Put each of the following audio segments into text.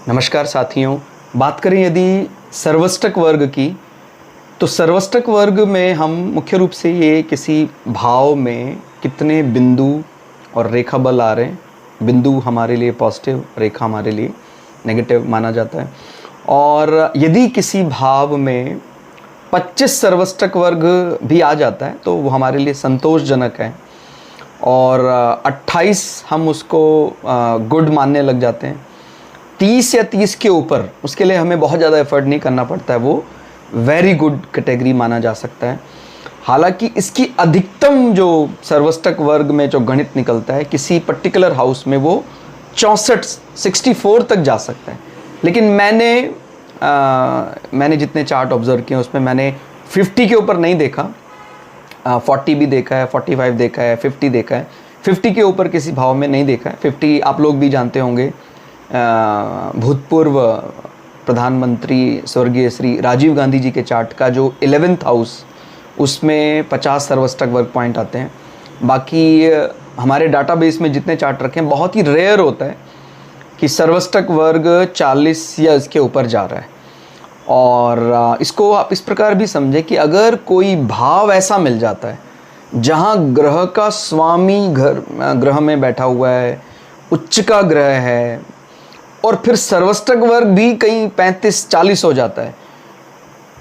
नमस्कार साथियों। बात करें यदि सर्वष्टक वर्ग की, तो सर्वष्टक वर्ग में हम मुख्य रूप से ये किसी भाव में कितने बिंदु और रेखा बल आ रहे हैं। बिंदु हमारे लिए पॉजिटिव, रेखा हमारे लिए नेगेटिव माना जाता है। और यदि किसी भाव में 25 सर्वष्टक वर्ग भी आ जाता है तो वो हमारे लिए संतोषजनक है, और 28 हम उसको गुड मानने लग जाते हैं। 30 या 30 के ऊपर उसके लिए हमें बहुत ज़्यादा एफर्ट नहीं करना पड़ता है, वो वेरी गुड कैटेगरी माना जा सकता है। हालांकि इसकी अधिकतम जो सर्वष्टक वर्ग में जो गणित निकलता है किसी पर्टिकुलर हाउस में वो 64 तक जा सकता है। लेकिन मैंने जितने चार्ट ऑब्जर्व किए उसमें मैंने 50 के ऊपर नहीं देखा। 40 भी देखा है, 45 देखा है, 50 देखा है, 50 के ऊपर किसी भाव में नहीं देखा है। 50 आप लोग भी जानते होंगे, भूतपूर्व प्रधानमंत्री स्वर्गीय श्री राजीव गांधी जी के चार्ट का जो 11th हाउस, उसमें 50 सर्वष्टक वर्ग पॉइंट आते हैं। बाकी हमारे डाटाबेस में जितने चार्ट रखे हैं, बहुत ही रेयर होता है कि सर्वष्टक वर्ग 40 या इसके ऊपर जा रहा है। और इसको आप इस प्रकार भी समझें कि अगर कोई भाव ऐसा मिल जाता है जहां ग्रह का स्वामी ग्रह में बैठा हुआ है, उच्च का ग्रह है, और फिर सर्वष्टक वर्ग भी कहीं 35-40 हो जाता है,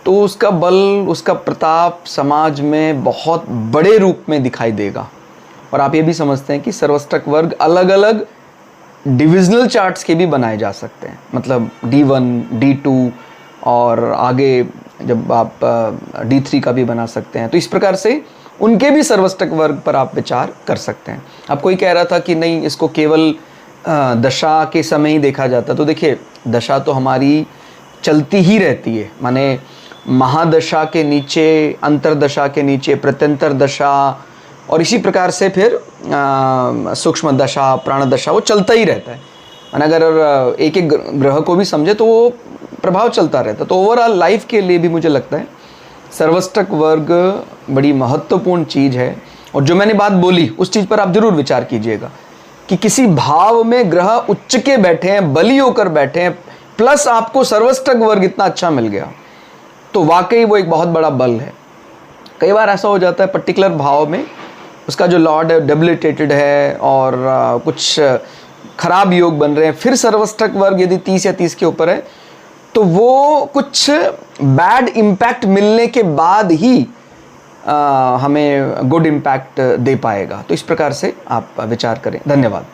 तो उसका बल, उसका प्रताप समाज में बहुत बड़े रूप में दिखाई देगा। और आप ये भी समझते हैं कि सर्वष्टक वर्ग अलग अलग डिविजनल चार्ट्स के भी बनाए जा सकते हैं, मतलब D1, D2 और आगे जब आप D3 का भी बना सकते हैं। तो इस प्रकार से उनके भी सर्वष्टक वर्ग पर आप विचार कर सकते हैं। अब कोई कह रहा था कि नहीं, इसको केवल दशा के समय ही देखा जाता। तो देखिए, दशा तो हमारी चलती ही रहती है, माने महादशा के नीचे, अंतरदशा के नीचे प्रत्यंतर दशा, और इसी प्रकार से फिर सूक्ष्म दशा, प्राण दशा, वो चलता ही रहता है। माने अगर एक एक ग्रह को भी समझे तो वो प्रभाव चलता रहता है। तो ओवरऑल लाइफ के लिए भी मुझे लगता है सर्वष्टक वर्ग बड़ी महत्वपूर्ण चीज़ है। और जो मैंने बात बोली उस चीज़ पर आप जरूर विचार कीजिएगा कि किसी भाव में ग्रह उच्च के बैठे हैं, बली होकर बैठे हैं, प्लस आपको सर्वष्टक वर्ग इतना अच्छा मिल गया, तो वाकई वो एक बहुत बड़ा बल है। कई बार ऐसा हो जाता है पर्टिकुलर भाव में उसका जो लॉर्ड है डेबिलिटेटेड है और कुछ खराब योग बन रहे हैं, फिर सर्वष्टक वर्ग यदि 30 या 30 के ऊपर है तो वो कुछ बैड इम्पैक्ट मिलने के बाद ही हमें गुड इम्पैक्ट दे पाएगा। तो इस प्रकार से आप विचार करें। धन्यवाद।